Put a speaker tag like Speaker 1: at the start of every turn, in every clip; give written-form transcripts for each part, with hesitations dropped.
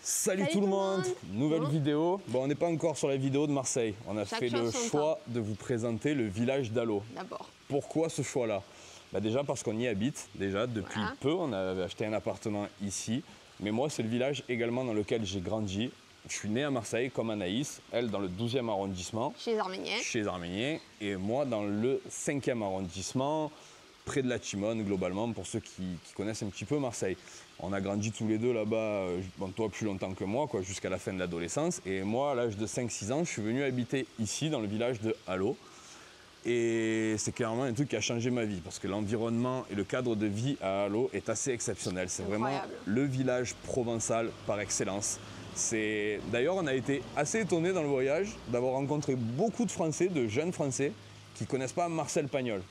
Speaker 1: Salut tout le monde, nouvelle vidéo. Bon, on n'est pas encore sur la vidéo de Marseille. On a fait le choix de vous présenter le village d'Allot.
Speaker 2: D'abord.
Speaker 1: Pourquoi ce choix-là? Déjà parce qu'on y habite, depuis peu. On avait acheté un appartement ici. Mais moi, c'est le village également dans lequel j'ai grandi. Je suis né à Marseille, comme Anaïs, elle dans le 12e arrondissement.
Speaker 2: Chez les Arméniens.
Speaker 1: Chez les Arméniens. Et moi dans le 5e arrondissement, près de la Timone, globalement, pour ceux qui connaissent un petit peu Marseille. On a grandi tous les deux là-bas, bon, toi plus longtemps que moi, jusqu'à la fin de l'adolescence. Et moi, à l'âge de 5-6 ans, je suis venu habiter ici, dans le village de Allot. Et c'est clairement un truc qui a changé ma vie, parce que l'environnement et le cadre de vie à Allot est assez exceptionnel. C'est vraiment le village provençal par excellence. D'ailleurs, on a été assez étonnés dans le voyage d'avoir rencontré beaucoup de Français, de jeunes Français, qui ne connaissent pas Marcel Pagnol.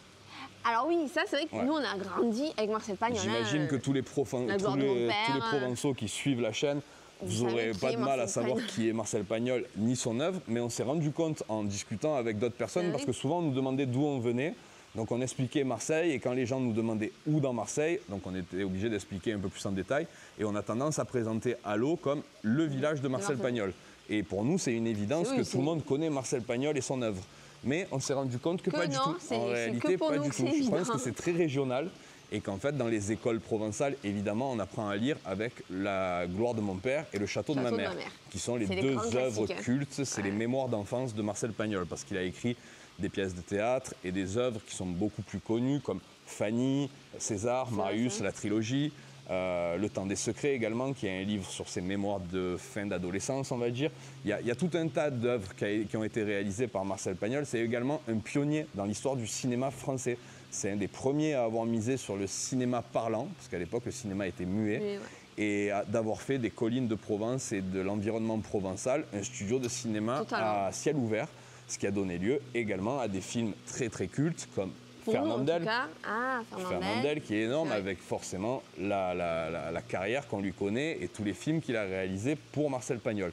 Speaker 2: Alors oui, ça c'est vrai que nous on a grandi avec Marcel Pagnol.
Speaker 1: J'imagine que tous les Provençaux qui suivent la chaîne, vous n'aurez pas de mal à savoir qui est Marcel Pagnol ni son œuvre, mais on s'est rendu compte en discutant avec d'autres personnes, parce que souvent on nous demandait d'où on venait, donc on expliquait Marseille, et quand les gens nous demandaient où dans Marseille, donc on était obligé d'expliquer un peu plus en détail, et on a tendance à présenter Allot comme le village de Marcel Pagnol. Et pour nous c'est une évidence que tout le monde connaît Marcel Pagnol et son œuvre. Mais on s'est rendu compte que pas du tout. En réalité, pas du tout. Je pense que c'est très régional et qu'en fait, dans les écoles provençales, évidemment, on apprend à lire avec La gloire de mon père et Le château de ma mère, qui sont les deux œuvres cultes. C'est les mémoires d'enfance de Marcel Pagnol, parce qu'il a écrit des pièces de théâtre et des œuvres qui sont beaucoup plus connues, comme Fanny, César, Marius, la trilogie. Le temps des secrets également, qui est un livre sur ses mémoires de fin d'adolescence, on va dire. Il y a tout un tas d'œuvres qui ont été réalisées par Marcel Pagnol. C'est également un pionnier dans l'histoire du cinéma français. C'est un des premiers à avoir misé sur le cinéma parlant, parce qu'à l'époque le cinéma était muet, et d'avoir fait des collines de Provence et de l'environnement provençal, un studio de cinéma à ciel ouvert, ce qui a donné lieu également à des films très très cultes comme Fernandel, qui est énorme, avec forcément la carrière qu'on lui connaît et tous les films qu'il a réalisés pour Marcel Pagnol.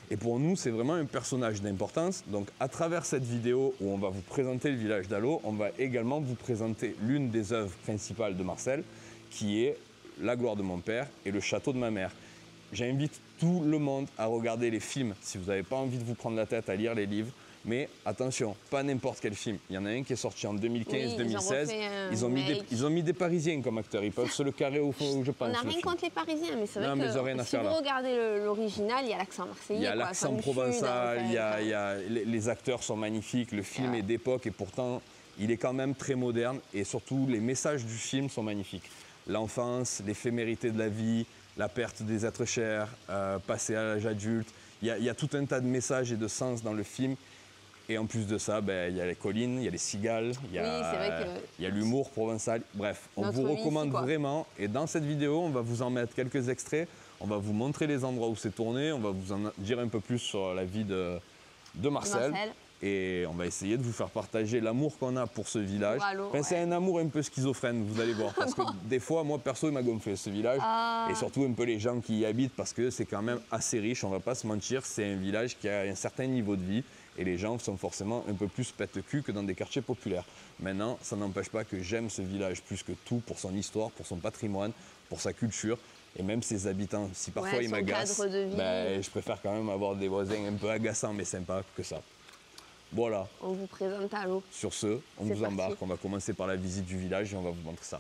Speaker 1: Et pour nous, c'est vraiment un personnage d'importance. Donc à travers cette vidéo où on va vous présenter le village d'Allot, on va également vous présenter l'une des œuvres principales de Marcel, qui est La gloire de mon père et Le château de ma mère. J'invite tout le monde à regarder les films, si vous n'avez pas envie de vous prendre la tête à lire les livres. Mais attention, pas n'importe quel film. Il y en a un qui est sorti en 2015-2016. Ils ont mis des Parisiens comme acteurs. Ils peuvent se le carrer au fond, je pense.
Speaker 2: On n'a rien contre les Parisiens, mais c'est vrai que si vous regardez l'original, il y a l'accent marseillais.
Speaker 1: Il y a l'accent provençal, les acteurs sont magnifiques, le film est d'époque et pourtant il est quand même très moderne. Et surtout, les messages du film sont magnifiques. L'enfance, l'éphémérité de la vie, la perte des êtres chers, passer à l'âge adulte. Il y a tout un tas de messages et de sens dans le film. Et en plus de ça, il y a les collines, il y a les cigales, il y a l'humour provençal. Bref, on vous recommande vraiment. Et dans cette vidéo, on va vous en mettre quelques extraits. On va vous montrer les endroits où c'est tourné. On va vous en dire un peu plus sur la vie de Marcel. Et on va essayer de vous faire partager l'amour qu'on a pour ce village. C'est un amour un peu schizophrène, vous allez voir. Parce que des fois, moi perso, il m'a gonflé ce village. Et surtout un peu les gens qui y habitent, parce que c'est quand même assez riche, on va pas se mentir. C'est un village qui a un certain niveau de vie. Et les gens sont forcément un peu plus pète-cul que dans des quartiers populaires. Maintenant, ça n'empêche pas que j'aime ce village plus que tout pour son histoire, pour son patrimoine, pour sa culture et même ses habitants. Si parfois ils m'agacent, je préfère quand même avoir des voisins un peu agaçants mais sympas que ça. Voilà.
Speaker 2: On vous présente Allot.
Speaker 1: Sur ce, on vous embarque. On va commencer par la visite du village et on va vous montrer ça.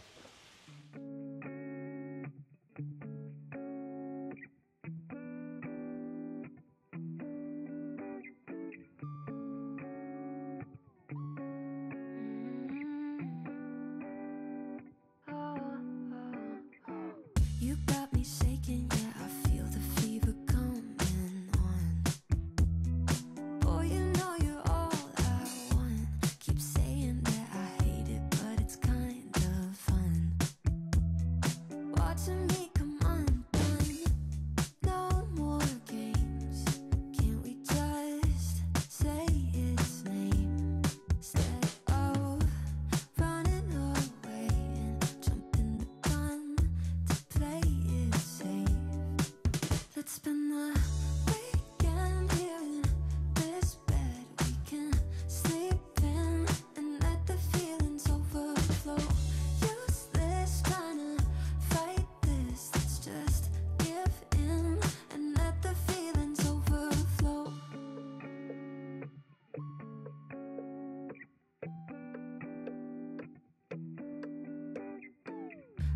Speaker 3: Keep saying that I hate it, but it's kind of fun.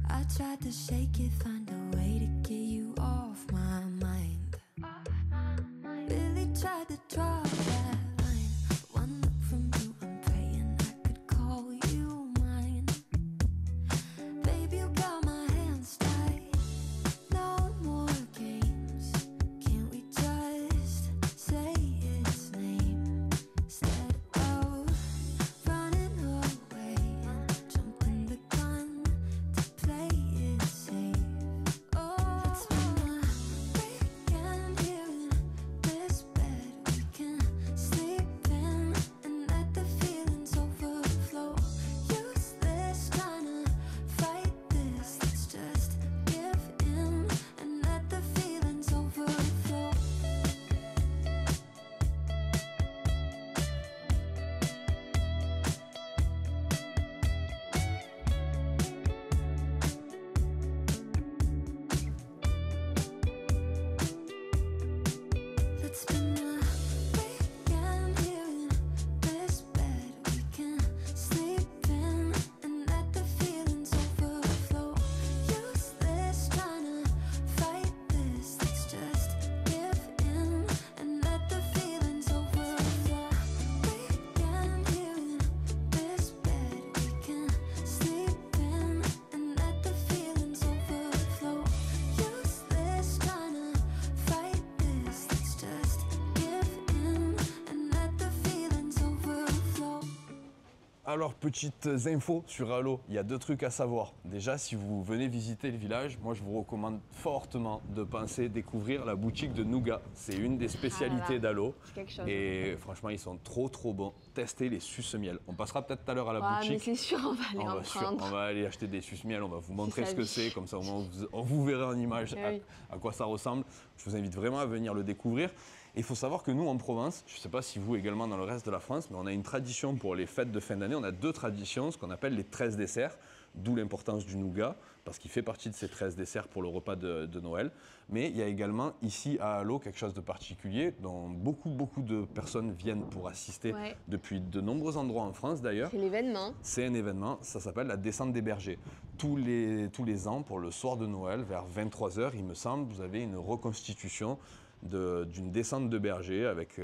Speaker 3: I tried to shake it, find a way to get you off my mind. Really tried to draw that line. One look from you, I'm praying I could call you mine. Baby, you got my hands tied. No more games. Can't we just say its name instead of running away and jumping the gun to play it safe? Oh, it's been a weekend here in this bed we can sleep in and let the feelings overflow. Useless trying to fight this. Let's just give in and let the feelings overflow. It's been a weekend here in this bed we can sleep in and let the feelings overflow. Useless trying to fight this. Let's just give in and let the feelings overflow. Weekend here in this bed we can sleep in and let the feelings overflow. Useless trying to fight this. Let's just give in and let the feelings overflow.
Speaker 1: Alors, petites infos sur Alo, il y a 2 trucs à savoir. Déjà, si vous venez visiter le village, moi je vous recommande fortement de penser découvrir la boutique de Nougat. C'est une des spécialités d'Alo.
Speaker 2: C'est quelque chose.
Speaker 1: Et franchement, ils sont trop bons. Testez les suce-miel. On passera peut-être tout à l'heure à la
Speaker 2: Ah, mais
Speaker 1: boutique.
Speaker 2: c'est sûr, on va aller en prendre.
Speaker 1: On va aller acheter des suce-miel, on va vous montrer
Speaker 2: C'est
Speaker 1: ce que
Speaker 2: sa vie.
Speaker 1: c'est, comme ça au moins vous verrez en image
Speaker 2: Eh oui.
Speaker 1: à quoi ça ressemble. Je vous invite vraiment à venir le découvrir. Et il faut savoir que nous en Provence, je ne sais pas si vous également dans le reste de la France, mais on a une tradition pour les fêtes de fin d'année, on a 2 traditions, ce qu'on appelle les 13 desserts, d'où l'importance du nougat, parce qu'il fait partie de ces 13 desserts pour le repas de Noël. Mais il y a également ici à Alo quelque chose de particulier dont beaucoup de personnes viennent pour assister depuis de nombreux endroits en France d'ailleurs.
Speaker 2: C'est l'événement.
Speaker 1: C'est un événement, ça s'appelle la descente des bergers. Tous les ans, pour le soir de Noël, vers 23 h, il me semble, vous avez une reconstitution d'une descente de bergers avec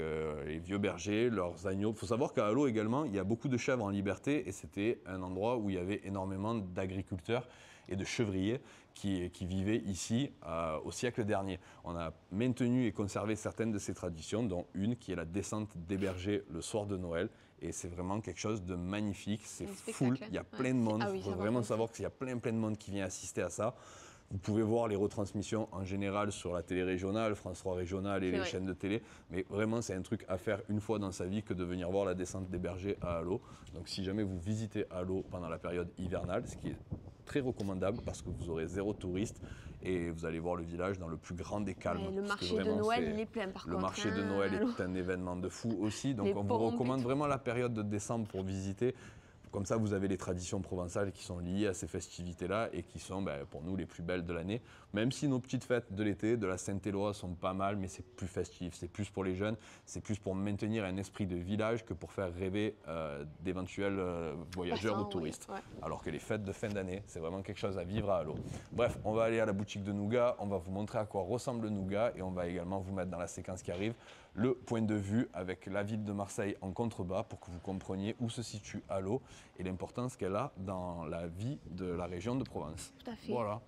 Speaker 1: les vieux bergers, leurs agneaux. Il faut savoir qu'à Alo également, il y a beaucoup de chèvres en liberté et c'était un endroit où il y avait énormément d'agriculteurs et de chevriers qui vivaient ici au siècle dernier. On a maintenu et conservé certaines de ces traditions, dont une qui est la descente des bergers le soir de Noël. Et c'est vraiment quelque chose de magnifique, c'est full, il y a plein de monde. Il faut vraiment savoir qu'il y a plein de monde qui vient assister à ça. Vous pouvez voir les retransmissions en général sur la télé régionale, France 3 régionale et les chaînes de télé. Mais vraiment, c'est un truc à faire une fois dans sa vie que de venir voir la descente des bergers à Alo. Donc si jamais vous visitez Alo pendant la période hivernale, ce qui est très recommandable parce que vous aurez 0 touristes et vous allez voir le village dans le plus grand des calmes.
Speaker 2: Et le marché de Noël, il est plein par contre.
Speaker 1: Le marché de Noël est un événement de fou aussi. Donc on vous recommande vraiment la période de décembre pour visiter. Comme ça, vous avez les traditions provençales qui sont liées à ces festivités-là et qui sont pour nous les plus belles de l'année. Même si nos petites fêtes de l'été, de la Saint-Éloi, sont pas mal, mais c'est plus festif, c'est plus pour les jeunes, c'est plus pour maintenir un esprit de village que pour faire rêver d'éventuels voyageurs ou touristes. Alors que les fêtes de fin d'année, c'est vraiment quelque chose à vivre à Alo. Bref, on va aller à la boutique de Nougat, on va vous montrer à quoi ressemble le Nougat et on va également vous mettre dans la séquence qui arrive le point de vue avec la ville de Marseille en contrebas pour que vous compreniez où se situe Alo et l'importance qu'elle a dans la vie de la région de Provence.
Speaker 2: Tout à fait.
Speaker 1: Voilà.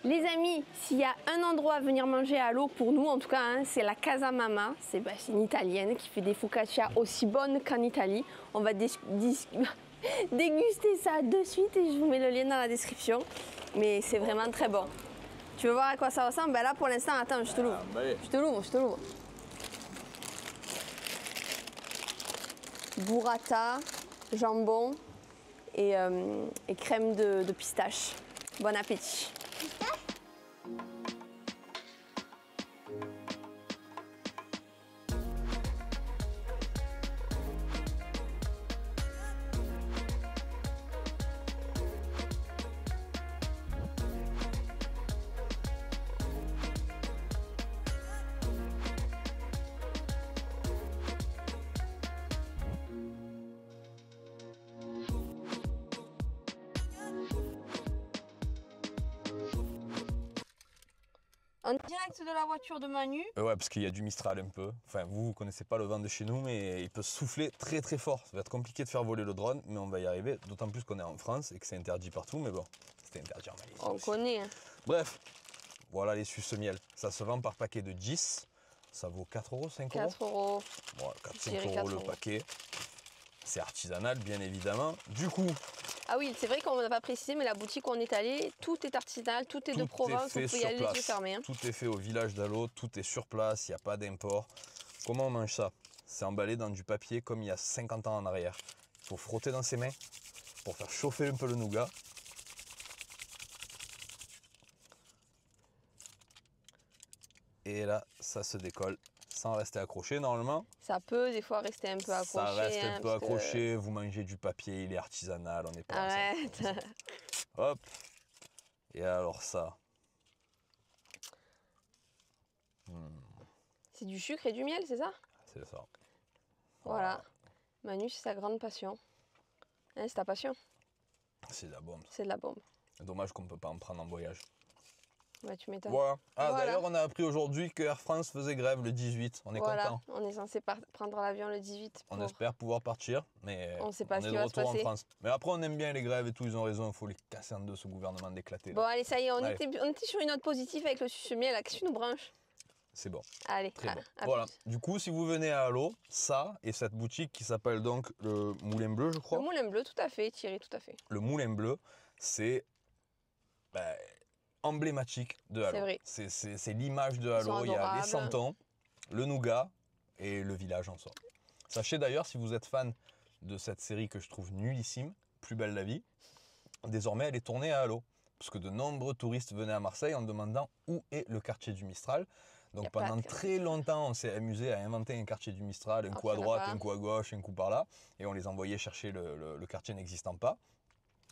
Speaker 2: Les amis, s'il y a un endroit à venir manger à Alo, pour nous en tout cas, hein, c'est la Casa Mama. C'est une italienne qui fait des focaccia aussi bonnes qu'en Italie. On va Dégustez ça de suite et je vous mets le lien dans la description. Mais c'est vraiment très bon. Tu veux voir à quoi ça ressemble? Ben là pour l'instant, attends, je te l'ouvre. Je te l'ouvre. Burrata, jambon et crème de pistache. Bon appétit. En direct de la voiture de Manu.
Speaker 1: Ouais, parce qu'il y a du Mistral un peu. Enfin, vous connaissez pas le vent de chez nous, mais il peut souffler très très fort. Ça va être compliqué de faire voler le drone, mais on va y arriver. D'autant plus qu'on est en France et que c'est interdit partout, mais bon, c'était interdit en Malaisie.
Speaker 2: On connaît. Hein.
Speaker 1: Bref, voilà les suce-miel. Ça se vend par paquet de 10. Ça vaut 4 euros, 5 euros
Speaker 2: 4 euros.
Speaker 1: Voilà, 4-5 euros le paquet. C'est artisanal, bien évidemment. Du coup...
Speaker 2: Ah oui, c'est vrai qu'on n'a pas précisé, mais la boutique où on est allé, tout est artisanal, tout est de Provence, on peut y aller les yeux fermés. Hein.
Speaker 1: Tout est fait au village d'Allot, tout est sur place, il n'y a pas d'import. Comment on mange ça? C'est emballé dans du papier comme il y a 50 ans en arrière. Il faut frotter dans ses mains pour faire chauffer un peu le nougat. Et là, ça se décolle sans rester accroché normalement.
Speaker 2: Ça peut des fois rester un peu accroché.
Speaker 1: Ça reste un peu accroché, vous mangez du papier, il est artisanal, on n'est pas
Speaker 2: Arrête.
Speaker 1: Hop. Et alors ça.
Speaker 2: C'est du sucre et du miel, c'est ça?
Speaker 1: C'est ça.
Speaker 2: Voilà. Manu, c'est sa grande passion. Hein, c'est ta passion?
Speaker 1: C'est de la bombe.
Speaker 2: C'est de la bombe.
Speaker 1: Dommage qu'on ne peut pas en prendre en voyage.
Speaker 2: Ouais, tu m'étonnes.
Speaker 1: Voilà. Ah,
Speaker 2: voilà.
Speaker 1: D'ailleurs, on a appris aujourd'hui que Air France faisait grève le 18. On est content.
Speaker 2: On est censé prendre l'avion le 18.
Speaker 1: On espère pouvoir partir, mais
Speaker 2: on sait pas ce
Speaker 1: est
Speaker 2: qui
Speaker 1: de
Speaker 2: va se
Speaker 1: retour en
Speaker 2: passer.
Speaker 1: France. Mais après, on aime bien les grèves et tout, ils ont raison, il faut les casser en deux, ce gouvernement d'éclater.
Speaker 2: Bon, allez, ça y est, on était sur une note positive avec le suce-miel. Qu'est-ce que tu nous branches?
Speaker 1: C'est bon.
Speaker 2: Allez,
Speaker 1: très bon. Voilà. Du coup, si vous venez à Allot, ça et cette boutique qui s'appelle donc le Moulin Bleu, je crois.
Speaker 2: Le Moulin Bleu, tout à fait, Thierry, tout à fait.
Speaker 1: Le Moulin Bleu, c'est emblématique de Allot.
Speaker 2: C'est vrai.
Speaker 1: C'est l'image de Allot. Il y a les santons, le nougat et le village en soi. Sachez d'ailleurs, si vous êtes fan de cette série que je trouve nullissime, Plus belle la vie, désormais elle est tournée à Allot. Parce que de nombreux touristes venaient à Marseille en demandant où est le quartier du Mistral. Donc pendant très longtemps, on s'est amusé à inventer un quartier du Mistral, un coup à droite, un coup à gauche, un coup par là. Et on les envoyait chercher le quartier n'existant pas.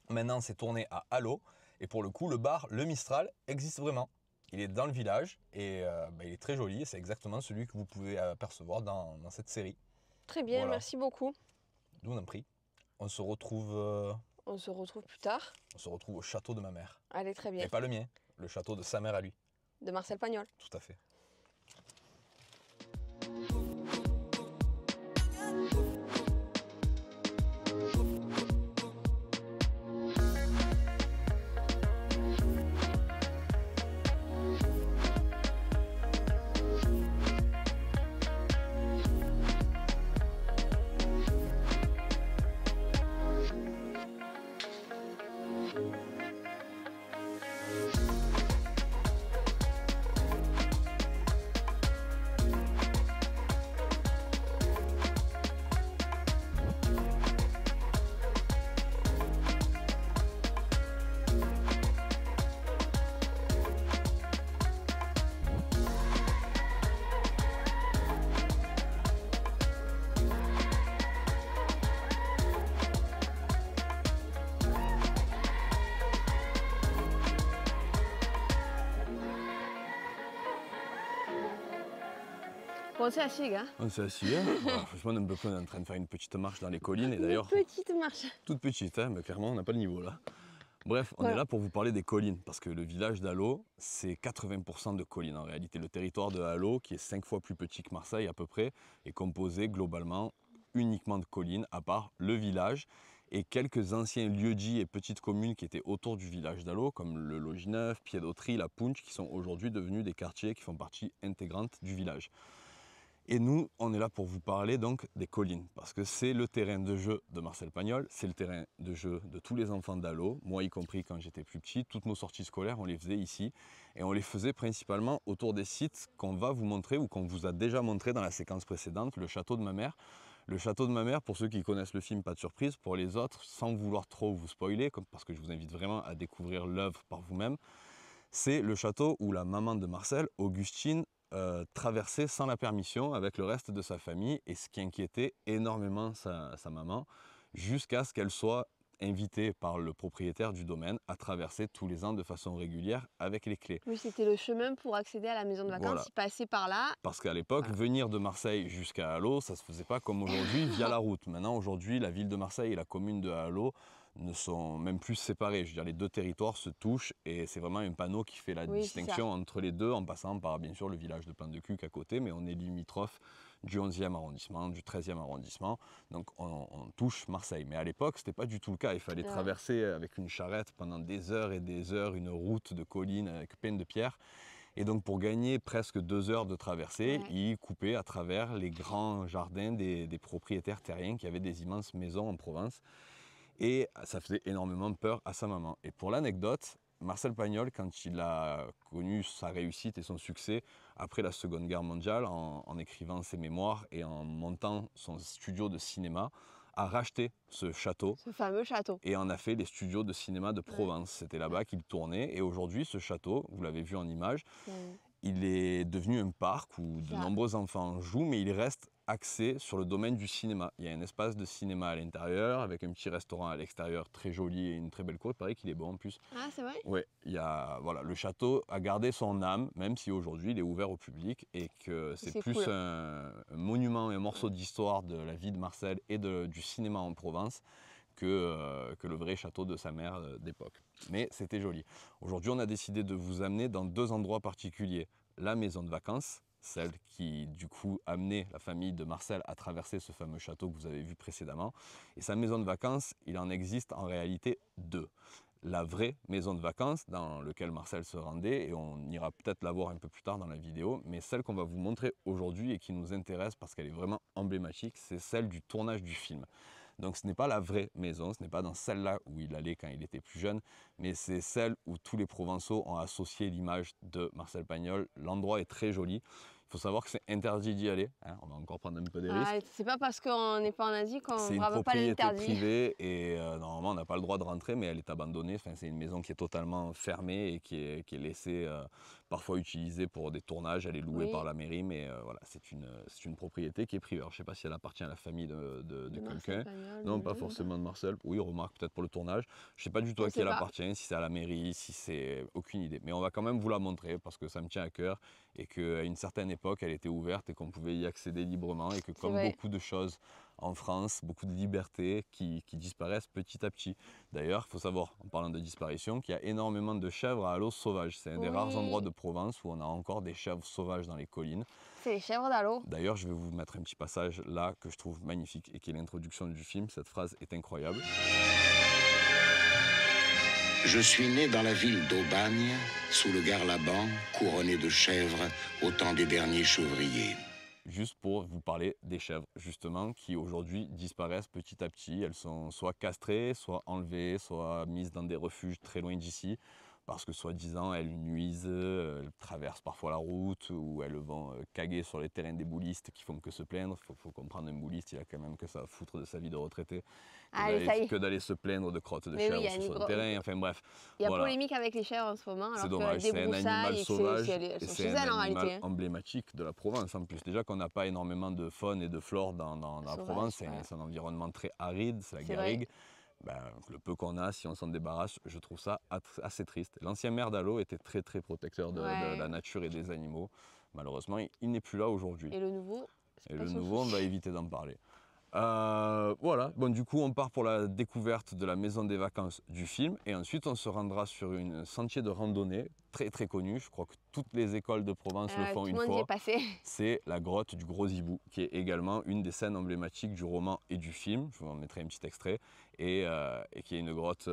Speaker 1: Maintenant, c'est tourné à Allot. Et pour le coup, le bar, le Mistral, existe vraiment. Il est dans le village et il est très joli. C'est exactement celui que vous pouvez apercevoir dans cette série.
Speaker 2: Très bien, voilà. Merci beaucoup.
Speaker 1: D'où on en prie. On se retrouve...
Speaker 2: On se retrouve plus tard.
Speaker 1: On se retrouve au château de ma mère.
Speaker 2: Allez, très bien.
Speaker 1: Et pas le mien, le château de sa mère à lui.
Speaker 2: De Marcel Pagnol.
Speaker 1: Tout à fait.
Speaker 2: Bon, on s'est assis, les gars.
Speaker 1: On s'est assis. Voilà, franchement, on est en train de faire une petite marche dans les collines. Et d'ailleurs,
Speaker 2: une petite marche.
Speaker 1: Toute petite, hein, mais clairement, on n'a pas le niveau là. Bref, on est là pour vous parler des collines, parce que le village d'Allot, c'est 80% de collines en réalité. Le territoire de Allot, qui est 5 fois plus petit que Marseille à peu près, est composé globalement uniquement de collines, à part le village et quelques anciens lieux-dits et petites communes qui étaient autour du village d'Allot, comme le Logis Neuf, Pied d'Autry, La Punche, qui sont aujourd'hui devenus des quartiers qui font partie intégrante du village. Et nous, on est là pour vous parler donc des collines, parce que c'est le terrain de jeu de Marcel Pagnol, c'est le terrain de jeu de tous les enfants d'Allo, moi y compris quand j'étais plus petit. Toutes nos sorties scolaires, on les faisait ici, et on les faisait principalement autour des sites qu'on va vous montrer ou qu'on vous a déjà montré dans la séquence précédente, le château de ma mère. Le château de ma mère, pour ceux qui connaissent le film, pas de surprise. Pour les autres, sans vouloir trop vous spoiler, parce que je vous invite vraiment à découvrir l'œuvre par vous-même, c'est le château où la maman de Marcel, Augustine, traversait sans la permission avec le reste de sa famille, et ce qui inquiétait énormément sa maman, jusqu'à ce qu'elle soit invitée par le propriétaire du domaine à traverser tous les ans de façon régulière avec les clés.
Speaker 2: Oui, c'était le chemin pour accéder à la maison de vacances,
Speaker 1: Voilà.
Speaker 2: Il passait par là.
Speaker 1: Parce qu'à l'époque, venir de Marseille jusqu'à Allo, ça ne se faisait pas comme aujourd'hui via la route. Maintenant, aujourd'hui, la ville de Marseille et la commune de Allo ne sont même plus séparés. Je veux dire, les deux territoires se touchent et c'est vraiment un panneau qui fait la distinction entre les deux, en passant par bien sûr le village de Plan-de-Cuq à côté, mais on est limitrophe du 11e arrondissement, du 13e arrondissement, donc on touche Marseille. Mais à l'époque, ce n'était pas du tout le cas. Il fallait traverser avec une charrette pendant des heures et des heures une route de collines avec pleine de pierres. Et donc pour gagner presque 2 heures de traversée, il coupait à travers les grands jardins des propriétaires terriens qui avaient des immenses maisons en Provence. Et ça faisait énormément peur à sa maman. Et pour l'anecdote, Marcel Pagnol, quand il a connu sa réussite et son succès après la Seconde Guerre mondiale, en écrivant ses mémoires et en montant son studio de cinéma, a racheté ce château.
Speaker 2: Ce fameux château.
Speaker 1: Et en a fait les studios de cinéma de Provence. C'était là-bas qu'il tournait. Et aujourd'hui, ce château, vous l'avez vu en image, il est devenu un parc où de nombreux enfants jouent, mais il reste axé sur le domaine du cinéma. Il y a un espace de cinéma à l'intérieur, avec un petit restaurant à l'extérieur très joli et une très belle cour. Il paraît qu'il est bon en plus.
Speaker 2: Ah, c'est vrai?
Speaker 1: Oui, voilà, le château a gardé son âme, même si aujourd'hui il est ouvert au public et que c'est plus cool. un monument, un morceau d'histoire de la vie de Marcel et du cinéma en Provence que le vrai château de sa mère d'époque. Mais c'était joli. Aujourd'hui, on a décidé de vous amener dans 2 endroits particuliers. La maison de vacances, celle qui du coup amenait la famille de Marcel à traverser ce fameux château que vous avez vu précédemment. Et sa maison de vacances, il en existe en réalité 2. La vraie maison de vacances dans laquelle Marcel se rendait, et on ira peut-être la voir un peu plus tard dans la vidéo, mais celle qu'on va vous montrer aujourd'hui et qui nous intéresse parce qu'elle est vraiment emblématique, c'est celle du tournage du film. Donc ce n'est pas la vraie maison, ce n'est pas dans celle-là où il allait quand il était plus jeune, mais c'est celle où tous les Provençaux ont associé l'image de Marcel Pagnol. L'endroit est très joli. Il faut savoir que c'est interdit d'y aller, hein, on va encore prendre un peu des risques.
Speaker 2: C'est pas parce qu'on n'est pas en Asie qu'on ne
Speaker 1: brave
Speaker 2: pas l'interdit.
Speaker 1: C'est une propriété privée et normalement on n'a pas le droit de rentrer, mais elle est abandonnée. Enfin, c'est une maison qui est totalement fermée et qui est laissée parfois utilisée pour des tournages. Elle est louée par la mairie, mais voilà, c'est une propriété qui est privée. Alors, je ne sais pas si elle appartient à la famille de quelqu'un. Non, pas forcément de Marcel. Oui, remarque peut-être pour le tournage. Je ne sais pas du tout à qui elle appartient, si c'est à la mairie, si c'est aucune idée. Mais on va quand même vous la montrer parce que ça me tient à cœur et qu'à une certaine époque, elle était ouverte et qu'on pouvait y accéder librement et que comme beaucoup de choses en France, beaucoup de libertés qui disparaissent petit à petit. D'ailleurs, il faut savoir, en parlant de disparition, qu'il y a énormément de chèvres à Allo sauvages. C'est un des rares endroits de Provence où on a encore des chèvres sauvages dans les collines.
Speaker 2: C'est les chèvres d'Allo.
Speaker 1: D'ailleurs, je vais vous mettre un petit passage là que je trouve magnifique et qui est l'introduction du film. Cette phrase est incroyable.
Speaker 4: Je suis né dans la ville d'Aubagne, sous le Garlaban, couronné de chèvres au temps des derniers chevriers.
Speaker 1: Juste pour vous parler des chèvres, justement, qui aujourd'hui disparaissent petit à petit. Elles sont soit castrées, soit enlevées, soit mises dans des refuges très loin d'ici, parce que soi-disant elles nuisent, elles traversent parfois la route, ou elles vont caguer sur les terrains des boulistes qui font que se plaindre. Il faut comprendre, un bouliste, il a quand même que ça à foutre de sa vie de retraité, que d'aller se plaindre de crottes de chèvres sur son terrain, enfin bref.
Speaker 2: Il y a polémique avec les chèvres en ce moment, alors
Speaker 1: c'est dommage,
Speaker 2: c'est un animal
Speaker 1: sauvage, et c'est un animal emblématique de la Provence en plus. Déjà qu'on n'a pas énormément de faune et de flore dans la Provence, c'est un environnement très aride, c'est la garrigue. Le peu qu'on a, si on s'en débarrasse, je trouve ça assez triste. L'ancien maire d'Allo était très très protecteur de la nature et des animaux. Malheureusement, il n'est plus là aujourd'hui.
Speaker 2: Et le nouveau,
Speaker 1: on va éviter d'en parler. Voilà, bon, du coup on part pour la découverte de la maison des vacances du film et ensuite on se rendra sur un sentier de randonnée très très connu, je crois que toutes les écoles de Provence le font une fois. C'est la grotte du Gros Hibou qui est également une des scènes emblématiques du roman et du film, je vous en mettrai un petit extrait, et qui est une grotte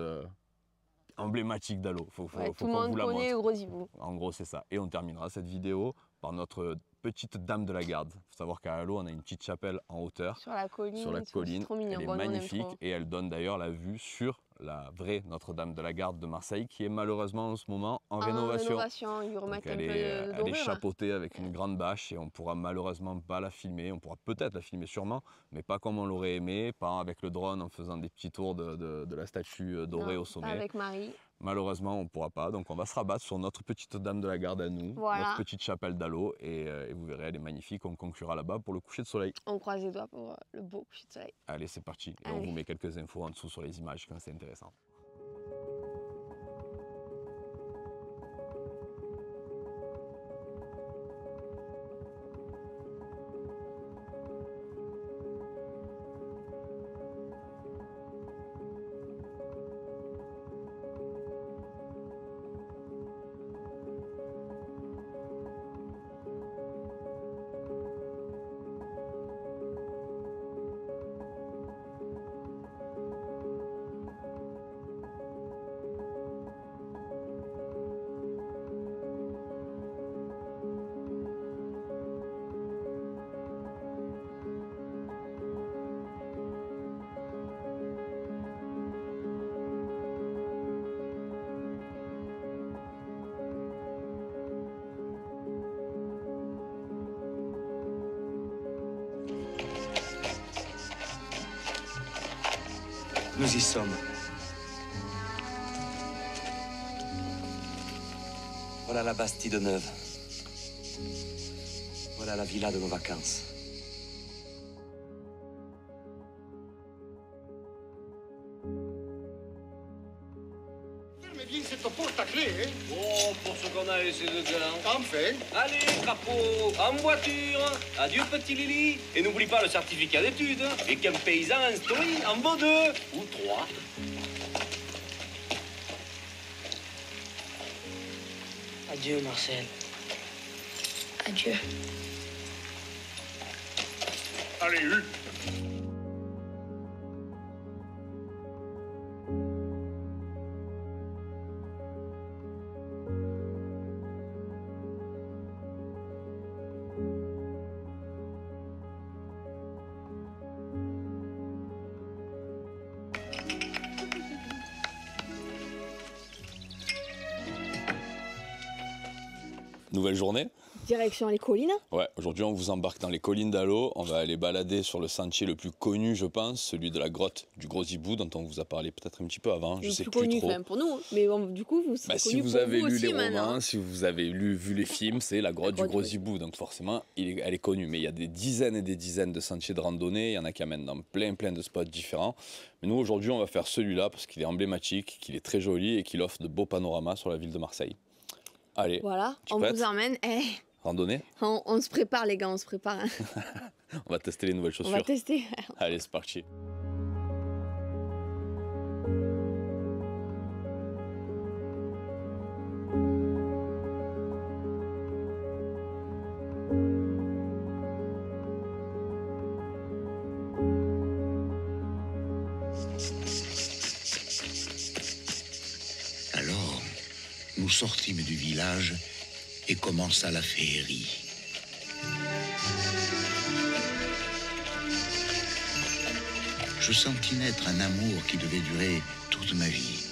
Speaker 1: emblématique d'Allo.
Speaker 2: Tout le monde connaît le Gros Hibou.
Speaker 1: En gros c'est ça, et on terminera cette vidéo par notre petite dame de la garde. Il faut savoir qu'à Allot, on a une petite chapelle en hauteur.
Speaker 2: Sur la colline.
Speaker 1: C'est trop mignon. Elle est
Speaker 2: bon,
Speaker 1: magnifique et elle donne d'ailleurs la vue sur la vraie Notre-Dame de la Garde de Marseille qui est malheureusement en ce moment en rénovation.
Speaker 2: Elle
Speaker 1: est chapeautée avec une grande bâche et on pourra malheureusement pas la filmer. On pourra peut-être la filmer sûrement, mais pas comme on l'aurait aimé, pas avec le drone en faisant des petits tours de la statue dorée au sommet.
Speaker 2: Pas avec Marie.
Speaker 1: Malheureusement, on ne pourra pas, donc on va se rabattre sur notre petite Dame de la Garde à nous, notre petite chapelle d'Allot, et vous verrez, elle est magnifique, on conclura là-bas pour le coucher de soleil.
Speaker 2: On croise les doigts pour le beau coucher de soleil.
Speaker 1: Allez, c'est parti, et on vous met quelques infos en dessous sur les images quand c'est intéressant.
Speaker 5: Nous y sommes. Voilà la Bastide neuve. Voilà la villa de nos vacances.
Speaker 6: Fermez bien cette porte à clé, hein?
Speaker 7: Oh, pour ce qu'on a laissé de galant.
Speaker 6: Enfin.
Speaker 7: Allez, crapaud, en voiture. Adieu, petit Lily. Et n'oublie pas le certificat d'études. Et qu'un paysan instruit en vaut 2 ou 3.
Speaker 8: Adieu, Marcel. Adieu.
Speaker 6: Allez, Hugues.
Speaker 1: Nouvelle journée.
Speaker 2: Direction les collines.
Speaker 1: Ouais, aujourd'hui on vous embarque dans les collines d'Allot. On va aller balader sur le sentier le plus connu, je pense, celui de la grotte du Gros Hibou, dont on vous a parlé peut-être un petit peu avant. Je sais plus
Speaker 2: connu,
Speaker 1: trop.
Speaker 2: Pour nous, mais bon, du coup, vous
Speaker 1: si vous avez lu les romans, si vous avez vu les films, c'est la grotte du Gros Hibou, donc forcément, elle est connue. Mais il y a des dizaines et des dizaines de sentiers de randonnée. Il y en a qui amènent dans plein de spots différents. Mais nous aujourd'hui, on va faire celui-là parce qu'il est emblématique, qu'il est très joli et qu'il offre de beaux panoramas sur la ville de Marseille. Allez,
Speaker 2: voilà, on vous emmène.
Speaker 1: Randonnée.
Speaker 2: On se prépare les gars, on se prépare.
Speaker 1: On va tester les nouvelles chaussures.
Speaker 2: On va tester.
Speaker 1: Allez, c'est parti.
Speaker 4: Alors, nous sortîmes du village et commença la féerie. Je sentis naître un amour qui devait durer toute ma vie.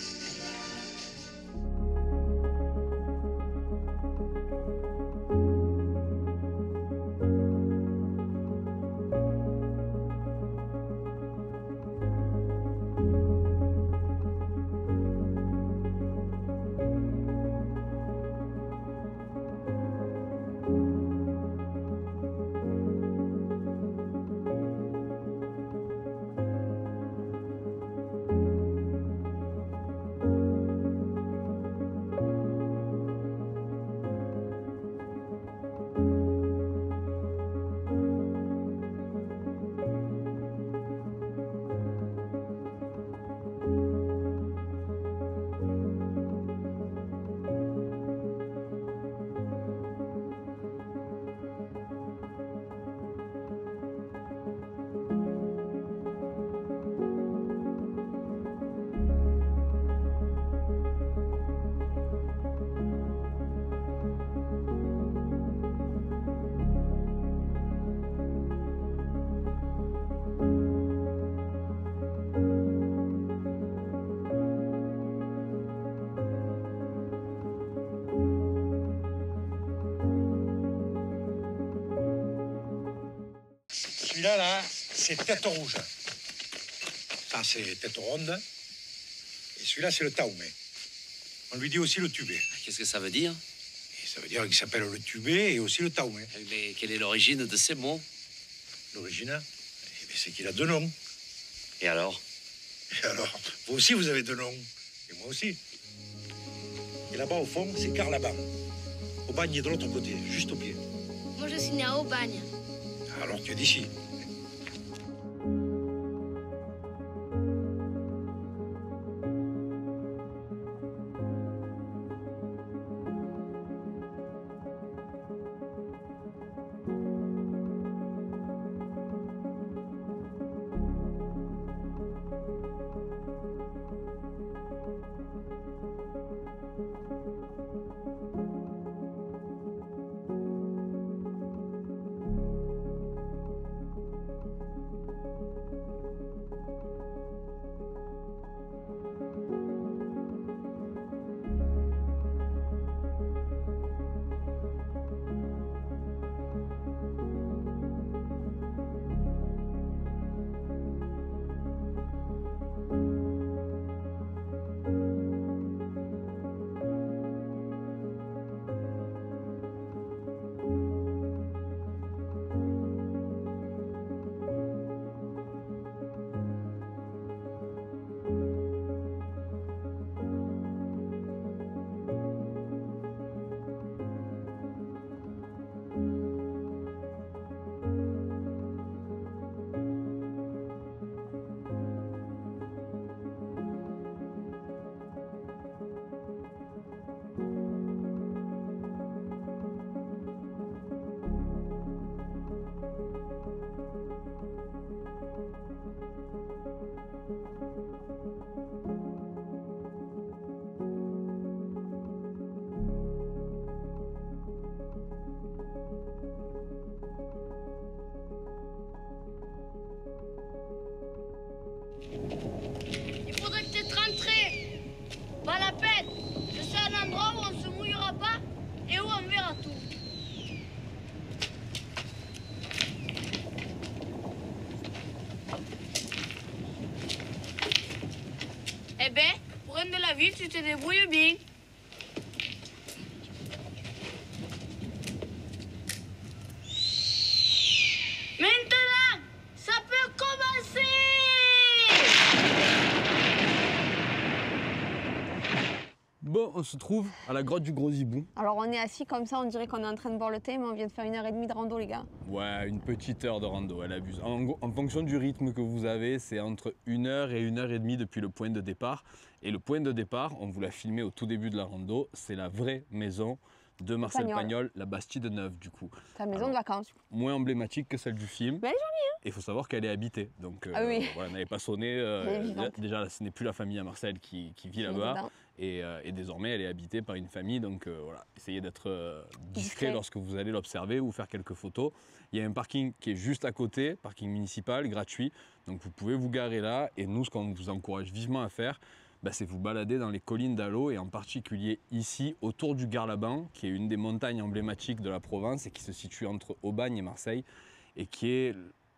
Speaker 6: celui-là, là, c'est tête rouge. Ça, c'est tête ronde. Et celui-là, c'est le taoumé. On lui dit aussi le tubé.
Speaker 5: Qu'est-ce que ça veut dire?
Speaker 6: Et ça veut dire qu'il s'appelle le tubé et aussi le taoumé.
Speaker 5: Mais quelle est l'origine de ces mots?
Speaker 6: L'origine, eh bien, c'est qu'il a deux noms.
Speaker 5: Et alors?
Speaker 6: Et alors, vous aussi, vous avez deux noms. Et moi aussi. Et là-bas, au fond, c'est Carlaban. Aubagne est de l'autre côté, juste au pied.
Speaker 9: Moi, je suis né à Aubagne.
Speaker 6: Alors, tu es d'ici.
Speaker 9: Il faudrait peut-être rentrer. Pas la peine. Je sais un endroit où on se mouillera pas et où on verra tout. Eh ben, pour rendre de la vie, tu te débrouilles bien. Maintenant, ça peut commencer.
Speaker 1: Bon, on se trouve à la grotte du Gros Hibou.
Speaker 2: Alors on est assis comme ça, on dirait qu'on est en train de boire le thé, mais on vient de faire 1h30 de rando, les gars.
Speaker 1: Ouais, une petite heure de rando, elle abuse. En fonction du rythme que vous avez, c'est entre 1h et 1h30 depuis le point de départ. Et le point de départ, on vous l'a filmé au tout début de la rando, c'est la vraie maison de Marcel Pagnol, la Bastide Neuve du coup.
Speaker 2: Ta maison de vacances.
Speaker 1: Moins emblématique que celle du film.
Speaker 2: Mais elle est jolie, hein.
Speaker 1: Et il faut savoir qu'elle est habitée. Donc
Speaker 2: oui.
Speaker 1: voilà, n'avait pas sonné. Déjà, ce n'est plus la famille à Marcel qui vit là-bas. Et désormais, elle est habitée par une famille. Donc voilà, essayez d'être discret lorsque vous allez l'observer ou faire quelques photos. Il y a un parking qui est juste à côté, parking municipal, gratuit. Donc vous pouvez vous garer là. Et nous, ce qu'on vous encourage vivement à faire, c'est vous balader dans les collines d'Allot et en particulier ici, autour du Garlaban, qui est une des montagnes emblématiques de la Provence et qui se situe entre Aubagne et Marseille et qui est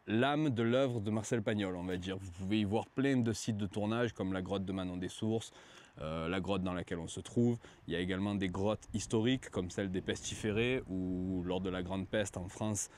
Speaker 1: l'âme de l'œuvre de Marcel Pagnol, on va dire. Vous pouvez y voir plein de sites de tournage comme la grotte de Manon des Sources, la grotte dans laquelle on se trouve. Il y a également des grottes historiques comme celle des pestiférés où lors de la Grande Peste en France,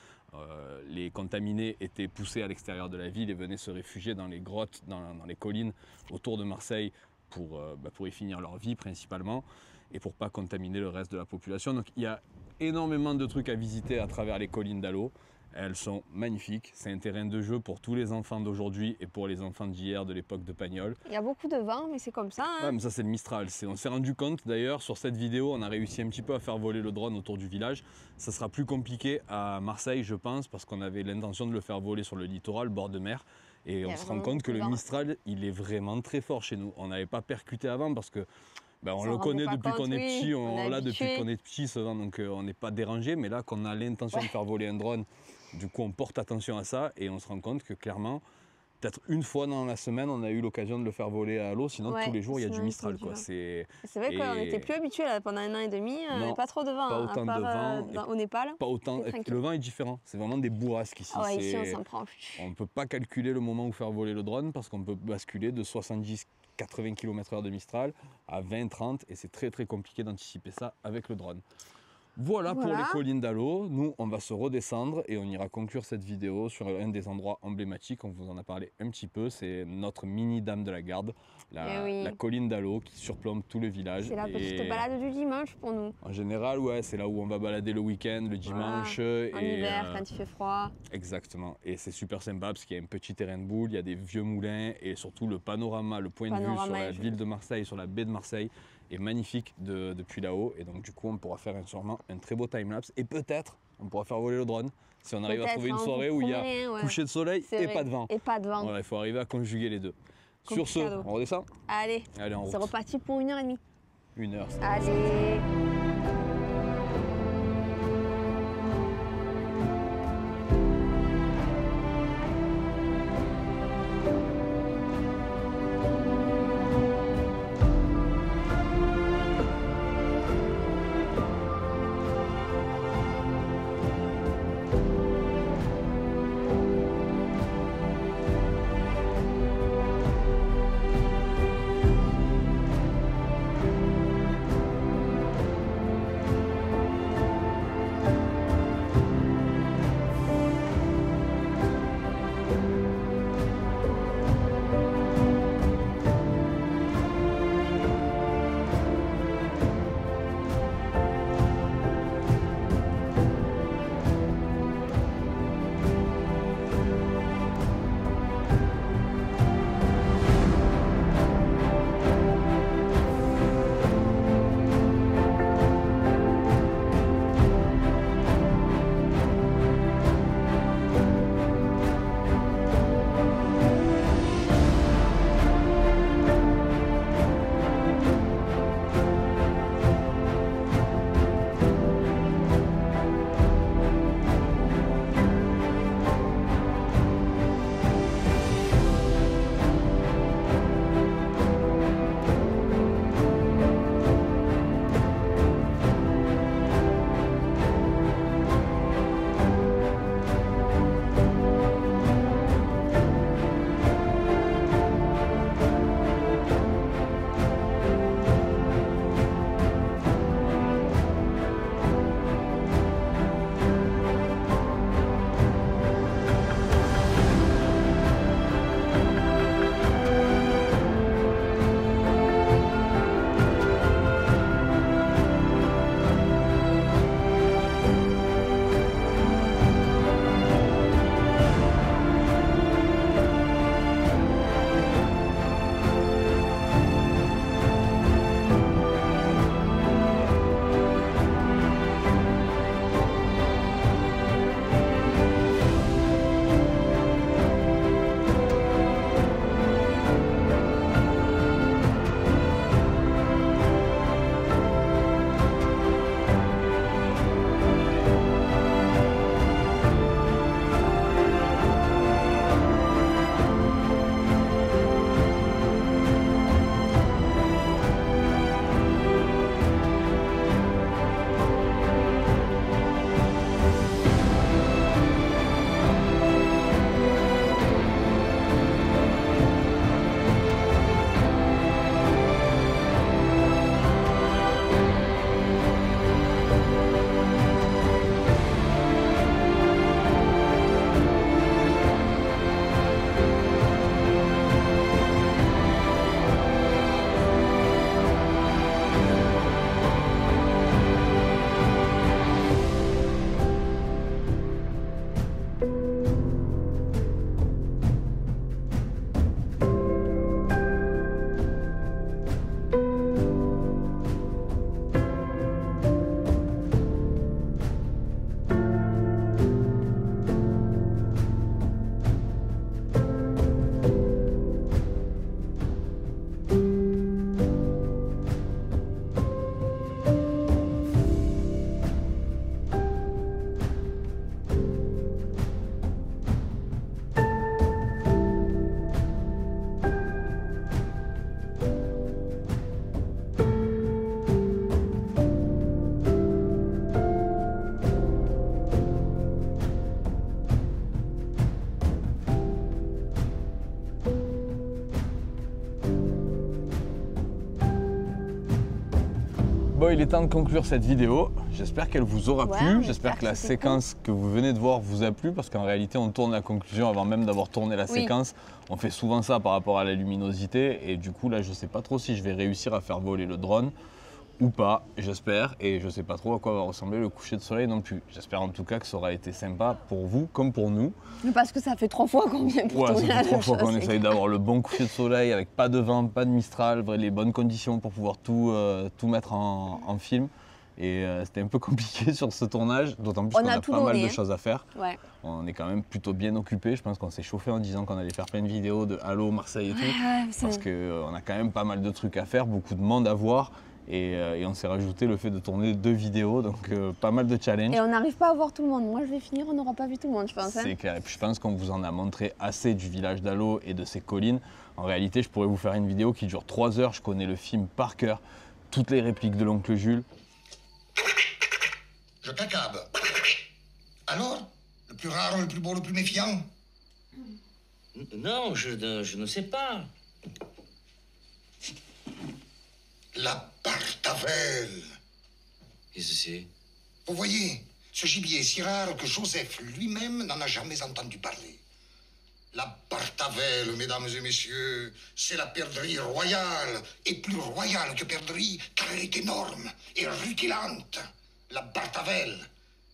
Speaker 1: les contaminés étaient poussés à l'extérieur de la ville et venaient se réfugier dans les grottes, dans les collines autour de Marseille pour y finir leur vie principalement et pour ne pas contaminer le reste de la population. Donc il y a énormément de trucs à visiter à travers les collines d'Allot. Elles sont magnifiques, c'est un terrain de jeu pour tous les enfants d'aujourd'hui et pour les enfants d'hier de l'époque de Pagnol.
Speaker 2: Il y a beaucoup de vent, mais c'est comme ça. Hein.
Speaker 1: Ouais, mais ça c'est le Mistral. On s'est rendu compte d'ailleurs sur cette vidéo, on a réussi un petit peu à faire voler le drone autour du village. Ça sera plus compliqué à Marseille je pense parce qu'on avait l'intention de le faire voler sur le littoral, bord de mer. Et on se rend compte que le Mistral, il est vraiment très fort chez nous. On n'avait pas percuté avant parce que on le connaît depuis qu'on est petit, on l'a depuis qu'on est petit, donc on n'est pas dérangé. Mais là, qu'on a l'intention de faire voler un drone, du coup, on porte attention à ça et on se rend compte que clairement, peut-être une fois dans la semaine, on a eu l'occasion de le faire voler à l'eau. Sinon, tous les jours, il y a du Mistral.
Speaker 2: C'est vrai qu'on n'était plus habitué pendant 1 an et demi. Pas trop de vent.
Speaker 1: Pas autant de vent.
Speaker 2: Au Népal.
Speaker 1: Pas autant. Le vent est différent. C'est vraiment des bourrasques ici.
Speaker 2: Ici, on s'en prend.
Speaker 1: On ne peut pas calculer le moment où faire voler le drone parce qu'on peut basculer de 70-80 km/h de Mistral à 20-30 et c'est très très compliqué d'anticiper ça avec le drone. Voilà pour les collines d'Alo. Nous, on va se redescendre et on ira conclure cette vidéo sur un des endroits emblématiques. On vous en a parlé un petit peu. C'est notre mini Dame de la Garde, la colline d'Alo qui surplombe tout le village.
Speaker 2: C'est la petite balade du dimanche pour nous.
Speaker 1: En général, c'est là où on va balader le week-end, le dimanche.
Speaker 2: En hiver, quand il fait froid.
Speaker 1: Exactement. Et c'est super sympa parce qu'il y a un petit terrain de boule, il y a des vieux moulins et surtout le panorama, le point de vue sur la ville de Marseille, sur la baie de Marseille est magnifique depuis là-haut. Et donc du coup, on pourra faire sûrement un très beau time-lapse. Et peut-être, on pourra faire voler le drone si on arrive à trouver une soirée où il y a coucher de soleil et pas de vent.
Speaker 2: Et pas de vent.
Speaker 1: Voilà, il faut arriver à conjuguer les deux. Sur ce, on redescend ?
Speaker 2: Allez,
Speaker 1: en route.
Speaker 2: C'est reparti pour 1h30.
Speaker 1: 1 heure.
Speaker 2: Allez.
Speaker 1: Bon, il est temps de conclure cette vidéo. J'espère qu'elle vous aura plu. J'espère que la séquence que vous venez de voir vous a plu parce qu'en réalité, on tourne la conclusion avant même d'avoir tourné la séquence. On fait souvent ça par rapport à la luminosité et du coup, là, je ne sais pas trop si je vais réussir à faire voler le drone ou pas, j'espère. Et je ne sais pas trop à quoi va ressembler le coucher de soleil non plus. J'espère en tout cas que ça aura été sympa pour vous comme pour nous.
Speaker 2: Parce que ça fait 3 fois qu'on vient pour tourner
Speaker 1: ça fait 3 fois qu'on
Speaker 2: chose,
Speaker 1: essaye d'avoir le bon coucher de soleil avec pas de vent, pas de mistral, les bonnes conditions pour pouvoir tout mettre en film. Et c'était un peu compliqué sur ce tournage, d'autant plus qu'on a pas mal de choses à faire.
Speaker 2: Ouais.
Speaker 1: On est quand même plutôt bien occupés. Je pense qu'on s'est chauffé en disant qu'on allait faire plein de vidéos de Halo, Marseille et tout. Parce qu'on a quand même pas mal de trucs à faire, beaucoup de monde à voir. Et on s'est rajouté le fait de tourner 2 vidéos, donc pas mal de challenges.
Speaker 2: Et on n'arrive pas à voir tout le monde. Moi, je vais finir, on n'aura pas vu tout le monde, je pense.
Speaker 1: C'est clair. Et puis, je pense qu'on vous en a montré assez du village d'Halo et de ses collines. En réalité, je pourrais vous faire une vidéo qui dure 3 heures. Je connais le film par cœur, toutes les répliques de l'oncle Jules.
Speaker 10: Je t'accable. Alors, le plus rare, le plus beau, le plus méfiant?
Speaker 5: Non, je ne sais pas.
Speaker 10: La Bartavelle.
Speaker 5: Qu'est-ce que c'est?
Speaker 10: Vous voyez, ce gibier est si rare que Joseph lui-même n'en a jamais entendu parler. La Bartavelle, mesdames et messieurs, c'est la perdrix royale, et plus royale que perdrix, car elle est énorme et rutilante. La Bartavelle,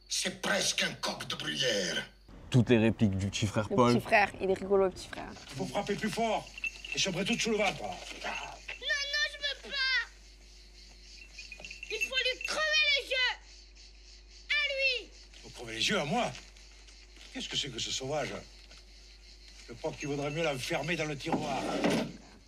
Speaker 10: c'est presque un coq de bruyère.
Speaker 1: Toutes les répliques du petit frère Paul.
Speaker 2: Le petit frère, il est rigolo, le petit frère.
Speaker 6: Il faut frapper plus fort et chambre tout sous le ventre.
Speaker 9: Il faut lui crever les yeux. À lui.
Speaker 6: Faut crever les yeux à moi. Qu'est-ce que c'est que ce sauvage? Je crois qu'il vaudrait mieux l'enfermer dans le tiroir.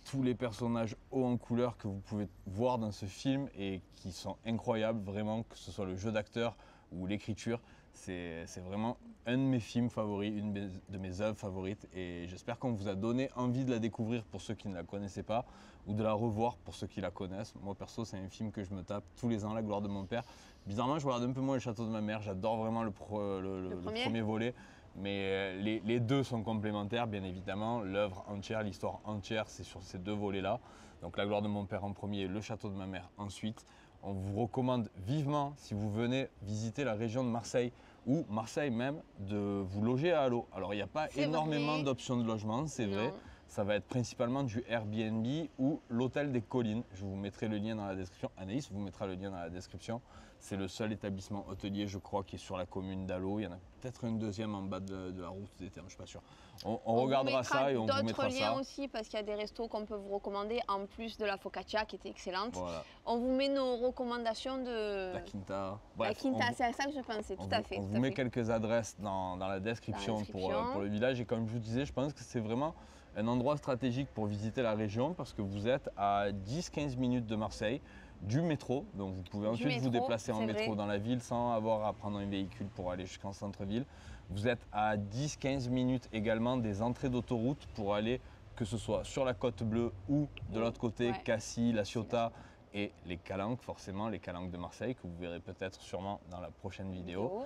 Speaker 1: Tous les personnages hauts en couleur que vous pouvez voir dans ce film et qui sont incroyables, vraiment, que ce soit le jeu d'acteur ou l'écriture. C'est vraiment un de mes films favoris, une de mes œuvres favorites. Et j'espère qu'on vous a donné envie de la découvrir pour ceux qui ne la connaissaient pas ou de la revoir pour ceux qui la connaissent. Moi, perso, c'est un film que je me tape tous les ans, La gloire de mon père. Bizarrement, je regarde un peu moins Le château de ma mère. J'adore vraiment le premier volet. Mais les 2 sont complémentaires, bien évidemment. L'œuvre entière, l'histoire entière, c'est sur ces 2 volets-là. Donc La gloire de mon père en premier, Le château de ma mère ensuite. On vous recommande vivement, si vous venez visiter la région de Marseille ou Marseille même, de vous loger à Halo. Alors il n'y a pas énormément d'options de logement, c'est vrai. Ça va être principalement du Airbnb ou l'hôtel des collines. Je vous mettrai le lien dans la description. Anaïs vous mettra le lien dans la description. C'est le seul établissement hôtelier, je crois, qui est sur la commune d'Halo. Il y en a peut-être une deuxième en bas de la route des termes, je ne suis pas sûr. On regardera ça et on vous mettra ça.
Speaker 2: D'autres liens aussi, parce qu'il y a des restos qu'on peut vous recommander, en plus de la focaccia qui était excellente.
Speaker 1: Voilà.
Speaker 2: On vous met nos recommandations de...
Speaker 1: La Quinta.
Speaker 2: Bref, la Quinta, c'est à ça que je pensais, tout à fait.
Speaker 1: On vous met quelques adresses dans la description pour le village. Et comme je vous disais, je pense que c'est vraiment un endroit stratégique pour visiter la région parce que vous êtes à 10-15 minutes de Marseille, du métro. Donc vous pouvez ensuite vous déplacer en métro dans la ville sans avoir à prendre un véhicule pour aller jusqu'en centre-ville. Vous êtes à 10-15 minutes également des entrées d'autoroute pour aller, que ce soit sur la Côte Bleue ou de l'autre côté, Cassis, La Ciotat et les Calanques, forcément, les Calanques de Marseille, que vous verrez peut-être sûrement dans la prochaine vidéo.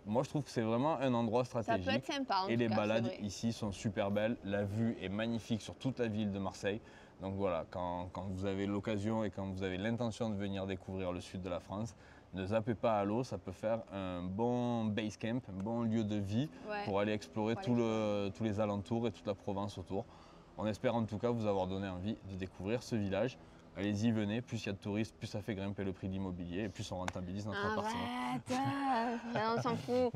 Speaker 1: Moi, je trouve que c'est vraiment un endroit stratégique.
Speaker 2: Ça peut être sympa,
Speaker 1: et les balades ici sont super belles. La vue est magnifique sur toute la ville de Marseille. Donc voilà, quand vous avez l'occasion et quand vous avez l'intention de venir découvrir le sud de la France, ne zappez pas à Halo, ça peut faire un bon base camp, un bon lieu de vie pour aller explorer tous les alentours et toute la Provence autour. On espère en tout cas vous avoir donné envie de découvrir ce village. Allez-y, venez, plus il y a de touristes, plus ça fait grimper le prix de l'immobilier et plus on rentabilise notre appartement.
Speaker 2: On s'en fout.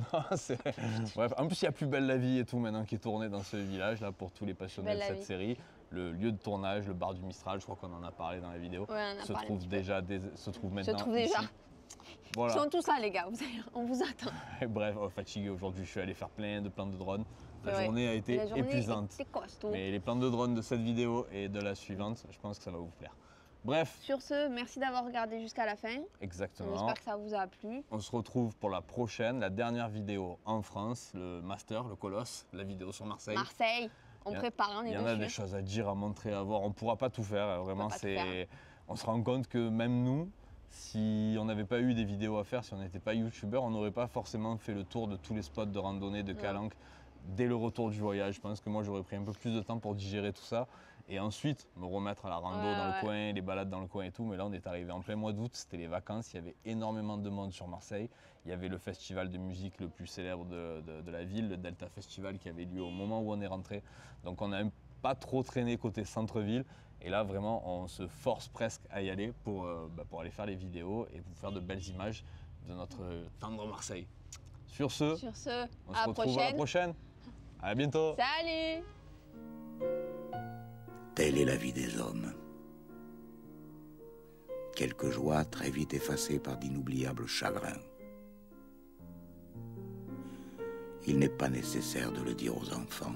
Speaker 1: Bref, en plus il y a Plus belle la vie et tout maintenant qui est tourné dans ce village là pour tous les passionnés de cette série. Le lieu de tournage, le bar du Mistral, je crois qu'on en a parlé dans la vidéo, se trouve maintenant ici. Voilà.
Speaker 2: Ils sont tous là les gars, on vous attend.
Speaker 1: Bref, fatigué aujourd'hui, je suis allé faire plein de plans de drones. La journée a été épuisante. Mais les plans de drone de cette vidéo et de la suivante, je pense que ça va vous plaire. Bref.
Speaker 2: Sur ce, merci d'avoir regardé jusqu'à la fin.
Speaker 1: Exactement.
Speaker 2: J'espère que ça vous a plu.
Speaker 1: On se retrouve pour la prochaine, la dernière vidéo en France, le Master, le Colosse, la vidéo sur Marseille.
Speaker 2: Marseille, on prépare, on est dessus.
Speaker 1: Il y en a des choses à dire, à montrer, à voir. On ne pourra pas tout faire, vraiment. On se rend compte que même nous, si on n'avait pas eu des vidéos à faire, si on n'était pas youtubeur, on n'aurait pas forcément fait le tour de tous les spots de randonnée de Calanques dès le retour du voyage. Je pense que moi j'aurais pris un peu plus de temps pour digérer tout ça et ensuite me remettre à la rando dans le coin, les balades dans le coin et tout. Mais là on est arrivé en plein mois d'août, c'était les vacances, il y avait énormément de monde sur Marseille. Il y avait le festival de musique le plus célèbre de la ville, le Delta Festival, qui avait lieu au moment où on est rentré. Donc on n'a pas trop traîné côté centre-ville. Et là vraiment on se force presque à y aller pour aller faire les vidéos et pour faire de belles images de notre tendre Marseille. Sur ce, on se retrouve à la prochaine. À bientôt.
Speaker 2: Salut.
Speaker 4: Telle est la vie des hommes. Quelques joies très vite effacées par d'inoubliables chagrins. Il n'est pas nécessaire de le dire aux enfants.